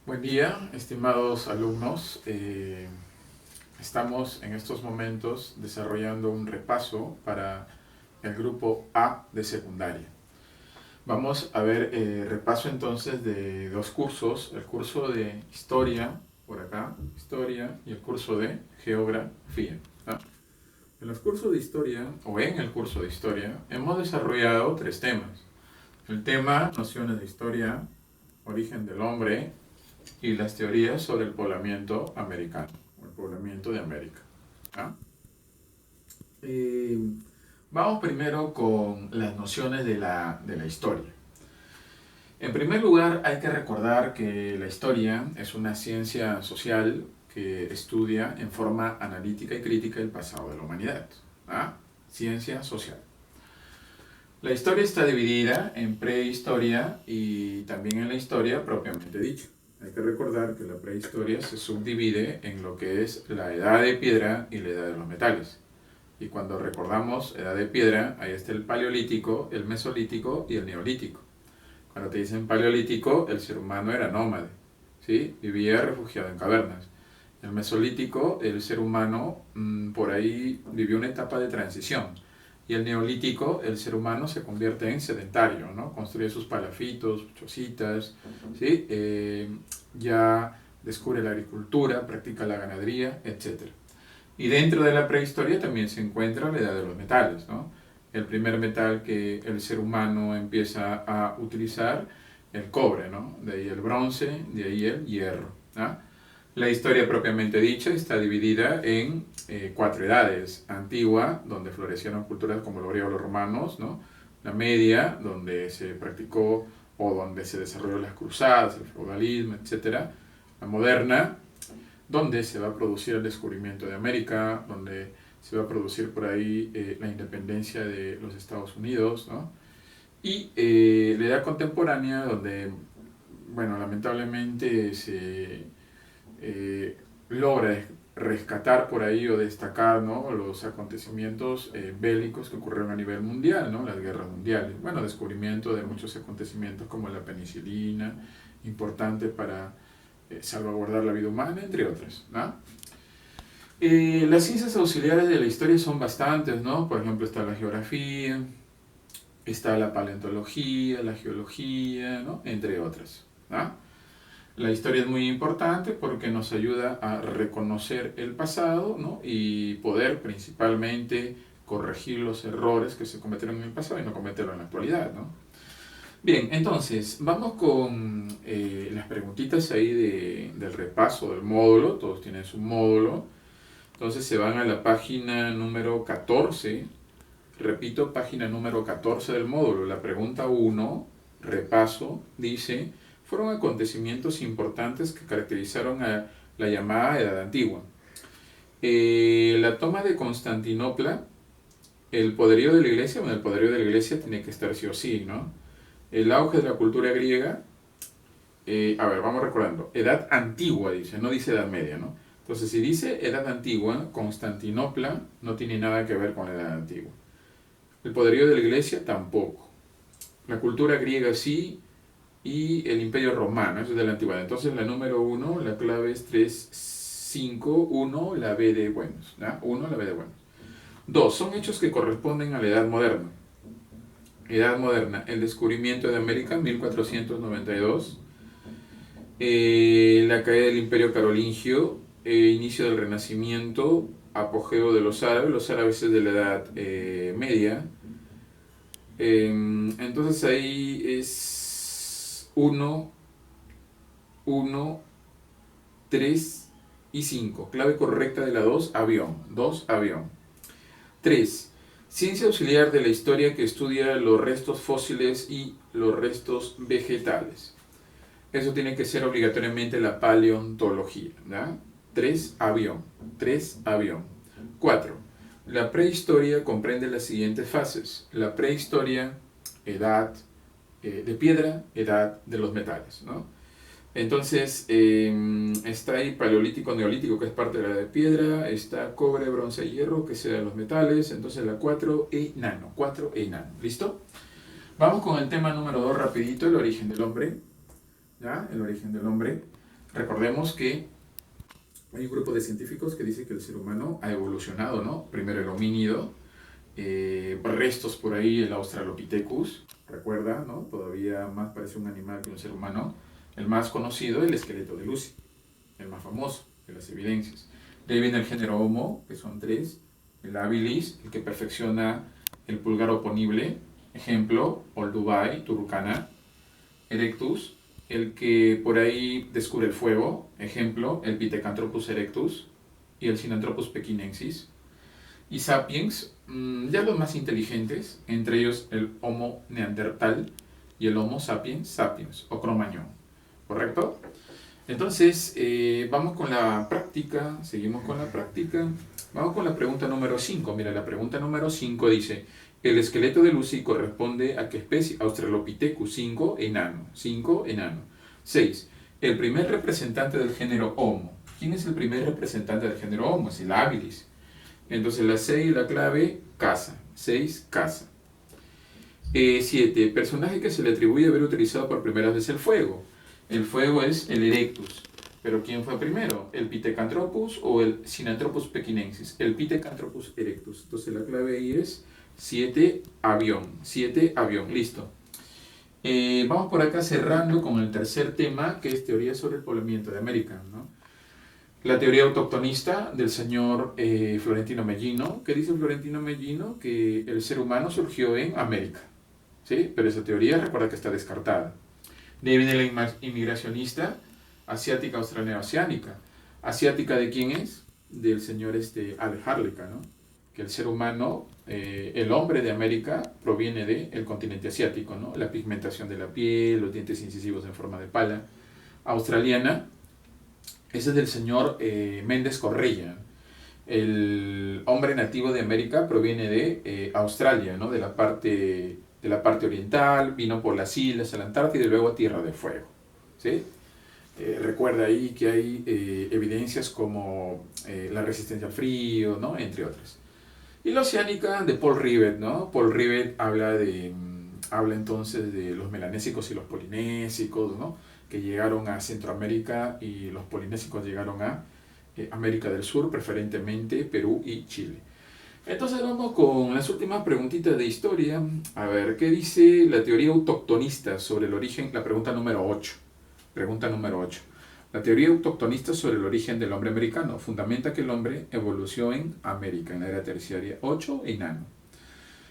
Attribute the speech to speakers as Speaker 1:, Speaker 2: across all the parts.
Speaker 1: Buen día, estimados alumnos. Estamos en estos momentos desarrollando un repaso para el grupo A de secundaria. Vamos a ver repaso entonces de dos cursos, el curso de historia, por acá, historia, y el curso de geografía, ¿no? En los cursos de historia, o en el curso de historia, hemos desarrollado tres temas. El tema, nociones de historia, origen del hombre, y las teorías sobre el poblamiento americano, o el poblamiento de América. ¿Ah? Eh, Vamos primero con las nociones de la historia. En primer lugar, hay que recordar que la historia es una ciencia social que estudia en forma analítica y crítica el pasado de la humanidad. ¿Ah? Ciencia social. La historia está dividida en prehistoria y también en la historia propiamente dicha. Hay que recordar que la prehistoria se subdivide en lo que es la edad de piedra y la edad de los metales. Y cuando recordamos edad de piedra, ahí está el paleolítico, el mesolítico y el neolítico. Cuando te dicen paleolítico, el ser humano era nómade, ¿sí? Vivía refugiado en cavernas. El mesolítico, el ser humano por ahí vivió una etapa de transición. Y el neolítico, el ser humano se convierte en sedentario, ¿no? Construye sus palafitos, sus chocitas, ¿sí? Ya descubre la agricultura, practica la ganadería, etc. Y dentro de la prehistoria también se encuentra la edad de los metales, ¿no? El primer metal que el ser humano empieza a utilizar, el cobre, ¿no? De ahí el bronce, de ahí el hierro, ¿no? La historia propiamente dicha está dividida en cuatro edades. Antigua, donde florecieron culturas como los griegos, los romanos, ¿no? La media, donde se practicó o donde se desarrolló las cruzadas, el feudalismo, etc. La moderna, donde se va a producir el descubrimiento de América, donde se va a producir por ahí la independencia de los Estados Unidos, ¿no? Y la edad contemporánea, donde, bueno, lamentablemente se logra rescatar por ahí o destacar, ¿no?, los acontecimientos bélicos que ocurrieron a nivel mundial, ¿no?, las guerras mundiales. Bueno, descubrimiento de muchos acontecimientos como la penicilina, importante para salvaguardar la vida humana, entre otras, ¿no? Las ciencias auxiliares de la historia son bastantes, ¿no? Por ejemplo, está la geografía, está la paleontología, la geología, ¿no?, entre otras, ¿no? La historia es muy importante porque nos ayuda a reconocer el pasado, ¿no?, y poder principalmente corregir los errores que se cometieron en el pasado y no cometerlos en la actualidad, ¿no? Bien, entonces vamos con las preguntitas ahí del repaso del módulo. Todos tienen su módulo. Entonces se van a la página número 14. Repito, página número 14 del módulo. La pregunta 1, repaso, dice: fueron acontecimientos importantes que caracterizaron a la llamada Edad Antigua. La toma de Constantinopla, el poderío de la iglesia, bueno, el poderío de la iglesia tiene que estar sí o sí, ¿no? El auge de la cultura griega, a ver, vamos recordando, Edad Antigua dice, no dice Edad Media, ¿no? Entonces, si dice Edad Antigua, Constantinopla no tiene nada que ver con la Edad Antigua. El poderío de la iglesia tampoco. La cultura griega sí, y el imperio romano, eso es de la antigüedad. Entonces la número 1, la clave es 351, la B de buenos, ¿no? 1, la B de buenos. 2, son hechos que corresponden a la Edad Moderna. Edad Moderna, el descubrimiento de América, 1492, la caída del imperio carolingio, inicio del Renacimiento, apogeo de los árabes es de la Edad Media. Entonces ahí es 1, 1, 3 y 5. Clave correcta de la 2, avión. 2, avión. 3. Ciencia auxiliar de la historia que estudia los restos fósiles y los restos vegetales. Eso tiene que ser obligatoriamente la paleontología, ¿no? 3, avión. 3, avión. 4. La prehistoria comprende las siguientes fases. La prehistoria, edad de piedra, edad de los metales, ¿no? Entonces, está ahí paleolítico, neolítico, que es parte de la edad de piedra, está cobre, bronce y hierro, que sean los metales. Entonces la 4 enano, 4 enano, ¿listo? Vamos con el tema número 2 rapidito, el origen del hombre, ¿ya? El origen del hombre. Recordemos que hay un grupo de científicos que dice que el ser humano ha evolucionado, ¿no? Primero el homínido, restos por ahí, el Australopithecus, recuerda, ¿no? Todavía más parece un animal que un ser humano. El más conocido, el esqueleto de Lucy, el más famoso de las evidencias. De ahí viene el género Homo, que son tres, el habilis, el que perfecciona el pulgar oponible, ejemplo, Olduvai, Turkana, erectus, el que por ahí descubre el fuego, ejemplo, el Pithecanthropus erectus y el Sinanthropus pekinensis. Y sapiens, ya los más inteligentes, entre ellos el Homo neandertal y el Homo sapiens sapiens o Cro-Magnon, ¿correcto? Entonces, vamos con la práctica, seguimos con la práctica. Vamos con la pregunta número 5. Mira, la pregunta número 5 dice, el esqueleto de Lucy corresponde a qué especie? Australopithecus 5, enano. 5, enano. 6. El primer representante del género Homo. ¿Quién es el primer representante del género Homo? Es el habilis. Entonces la 6, la clave, casa. 6, casa. 7. Personaje que se le atribuye haber utilizado por primera vez el fuego. El fuego es el erectus. ¿Pero quién fue primero? ¿El Pithecanthropus o el Sinanthropus pekinensis? El Pithecanthropus erectus. Entonces la clave ahí es 7, avión. 7, avión. Listo. Vamos por acá cerrando con el tercer tema, que es teoría sobre el poblamiento de América, ¿no? La teoría autoctonista del señor Florentino Mellino. ¿Qué dice Florentino Mellino? Que el ser humano surgió en América, ¿sí? Pero esa teoría recuerda que está descartada. De ahí viene la inmigracionista asiática, australiana, oceánica. ¿Asiática de quién es? Del señor Al Harlica, ¿no? Que el ser humano, el hombre de América, proviene del continente asiático, ¿no? La pigmentación de la piel, los dientes incisivos en forma de pala. Australiana, ese es del señor Méndez Correia. El hombre nativo de América proviene de Australia, ¿no? De la parte oriental, vino por las islas, a la Antártida y luego a Tierra de Fuego, ¿sí? Recuerda ahí que hay evidencias como la resistencia al frío, ¿no? Entre otras. Y la oceánica de Paul Rivet, ¿no? Paul Rivet habla entonces de los melanésicos y los polinésicos, ¿no? Que llegaron a Centroamérica y los polinésicos llegaron a América del Sur, preferentemente Perú y Chile. Entonces vamos con las últimas preguntitas de historia. A ver, ¿qué dice la teoría autoctonista sobre el origen? La pregunta número 8. Pregunta número 8. La teoría autoctonista sobre el origen del hombre americano fundamenta que el hombre evolucionó en América, en la era terciaria. 8, enano.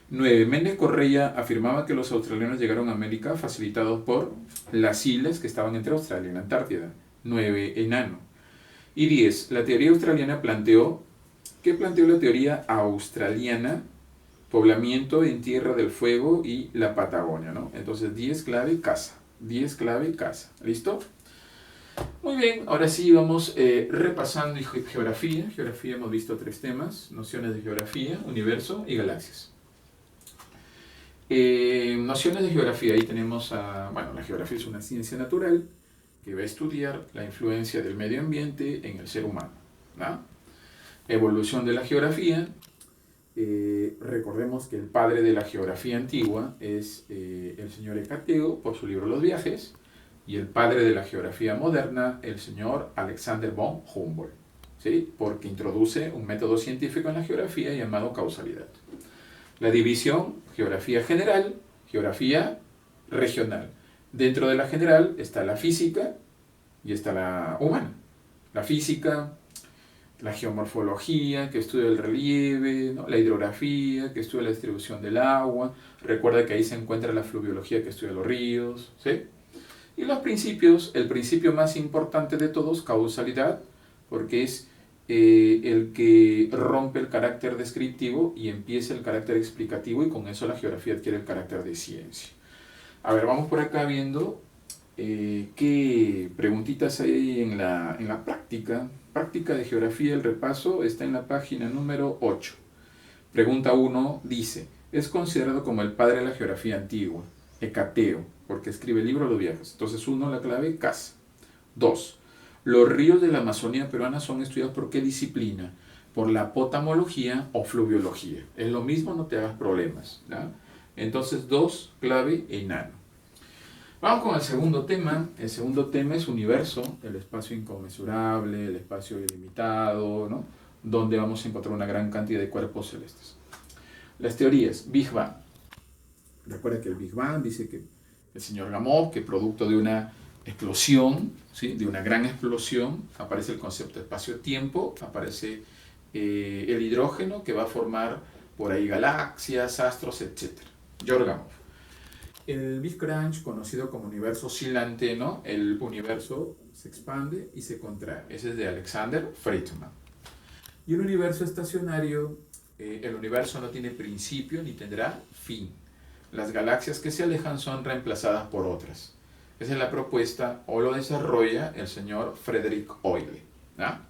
Speaker 1: 9. Méndez Correia afirmaba que los australianos llegaron a América facilitados por las islas que estaban entre Australia y la Antártida. 9, enano. Y 10. La teoría australiana planteó... ¿Qué planteó la teoría australiana? Poblamiento en Tierra del Fuego y la Patagonia, ¿no? Entonces 10 clave, casa. 10 clave, casa. ¿Listo? Muy bien, ahora sí vamos repasando geografía. Geografía hemos visto 3 temas, nociones de geografía, universo y galaxias. Nociones de geografía, ahí tenemos bueno, la geografía es una ciencia natural que va a estudiar la influencia del medio ambiente en el ser humano, ¿no? Evolución de la geografía. Recordemos que el padre de la geografía antigua es el señor Hecateo por su libro Los viajes, y el padre de la geografía moderna, el señor Alexander von Humboldt, ¿sí? Porque introduce un método científico en la geografía llamado causalidad. La división, geografía general, geografía regional. Dentro de la general está la física y está la humana. La física, la geomorfología, que estudia el relieve, ¿no? La hidrografía, que estudia la distribución del agua. Recuerda que ahí se encuentra la fluviología, que estudia los ríos, ¿sí? Y los principios, el principio más importante de todos, causalidad, porque es el que rompe el carácter descriptivo y empieza el carácter explicativo, y con eso la geografía adquiere el carácter de ciencia. A ver, vamos por acá viendo qué preguntitas hay en la práctica. Práctica de geografía, el repaso está en la página número 8. Pregunta 1 dice, es considerado como el padre de la geografía antigua, Hecateo, porque escribe el libro Los viajes. Entonces 1, la clave, casa. 2, los ríos de la Amazonía peruana son estudiados por qué disciplina, por la potamología o fluviología. Es lo mismo, no te hagas problemas, ¿no? Entonces 2, clave, enano. Vamos con el segundo tema. El segundo tema es universo, el espacio inconmensurable, el espacio ilimitado, ¿no? Donde vamos a encontrar una gran cantidad de cuerpos celestes. Las teorías, Big Bang. Recuerda que el Big Bang dice que el señor Gamow, que producto de una explosión, ¿sí? De una gran explosión, aparece el concepto de espacio-tiempo, aparece el hidrógeno que va a formar por ahí galaxias, astros, etc. George Gamow. El Big Crunch, conocido como universo oscilante, ¿no? El universo se expande y se contrae. Ese es de Alexander Friedman. Y el universo estacionario, el universo no tiene principio ni tendrá fin. Las galaxias que se alejan son reemplazadas por otras. Esa es la propuesta o lo desarrolla el señor Frederick Euler, ¿no?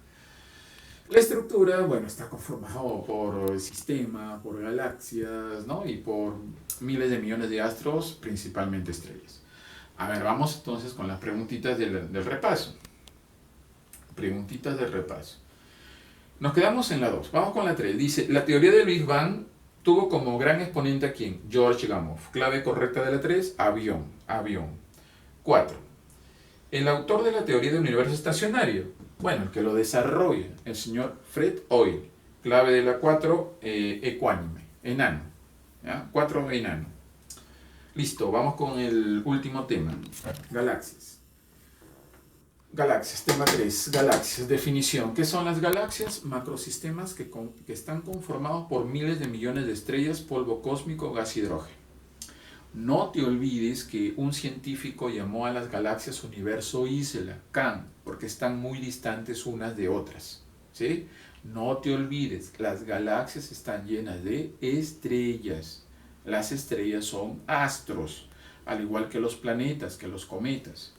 Speaker 1: La estructura, bueno, está conformado por el sistema, por galaxias, ¿no? Y por miles de millones de astros, principalmente estrellas. A ver, vamos entonces con las preguntitas del repaso. Preguntitas del repaso. Nos quedamos en la 2. Vamos con la 3. Dice, la teoría del Big Bang tuvo como gran exponente a quién? George Gamow. Clave correcta de la 3, avión. 4. El autor de la teoría del universo estacionario. Bueno, el que lo desarrolla, el señor Fred Hoyle. Clave de la 4, ecuánime, enano. ¿Ya? 4, enano. Listo, vamos con el último tema. Galaxias. Galaxias, tema 3, galaxias, definición. ¿Qué son las galaxias? Macrosistemas que están conformados por miles de millones de estrellas, polvo cósmico, gas y hidrógeno. No te olvides que un científico llamó a las galaxias universo Isla, Kant, porque están muy distantes unas de otras. ¿Sí? No te olvides, las galaxias están llenas de estrellas. Las estrellas son astros, al igual que los planetas, que los cometas.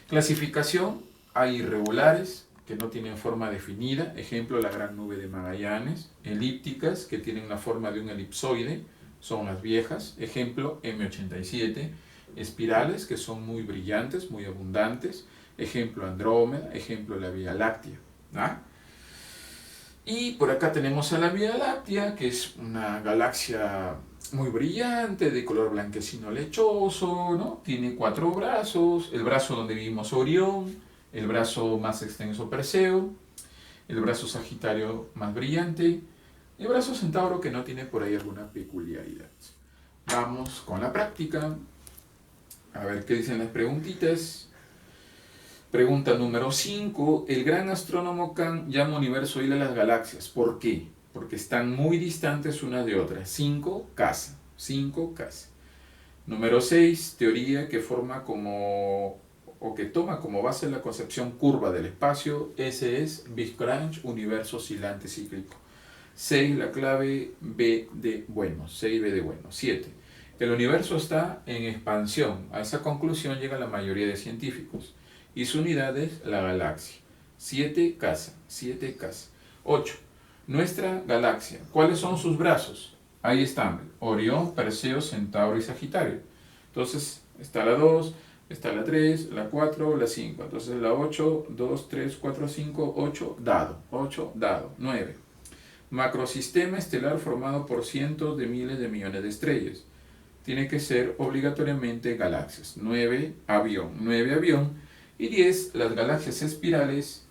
Speaker 1: Clasificación, hay irregulares que no tienen forma definida, ejemplo la gran nube de Magallanes, elípticas que tienen la forma de un elipsoide, son las viejas, ejemplo M87, espirales que son muy brillantes, muy abundantes, ejemplo Andrómeda, ejemplo la Vía Láctea. ¿No? Y por acá tenemos a la Vía Láctea, que es una galaxia muy brillante, de color blanquecino lechoso, ¿no? Tiene 4 brazos, el brazo donde vivimos Orión, el brazo más extenso Perseo, el brazo Sagitario más brillante, el brazo Centauro que no tiene por ahí alguna peculiaridad. Vamos con la práctica, a ver qué dicen las preguntitas. Pregunta número 5. El gran astrónomo Kant llama universo Isla a las galaxias. ¿Por qué? Porque están muy distantes unas de otras. 5, casa. 5, casa. Número 6. Teoría que forma como o que toma como base la concepción curva del espacio. Ese es Big Crunch, universo oscilante cíclico. 6. La clave B de bueno. 6B de bueno. 7. El universo está en expansión. A esa conclusión llega la mayoría de científicos. Y su unidad es la galaxia. 7, casa. 7, casa. 8. Nuestra galaxia. ¿Cuáles son sus brazos? Ahí están. Orión, Perseo, Centauro y Sagitario. Entonces, está la 2, está la 3, la 4, la 5. Entonces, la 8, 2, 3, 4, 5, 8, dado. 8, dado. 9. Macrosistema estelar formado por cientos de miles de millones de estrellas. Tiene que ser obligatoriamente galaxias. 9, avión. 9, avión. Y 10, las galaxias espirales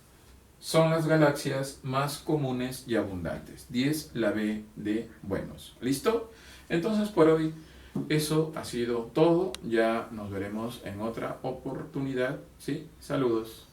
Speaker 1: son las galaxias más comunes y abundantes. 10, la B de buenos. ¿Listo? Entonces por hoy eso ha sido todo. Ya nos veremos en otra oportunidad. ¿Sí? Saludos.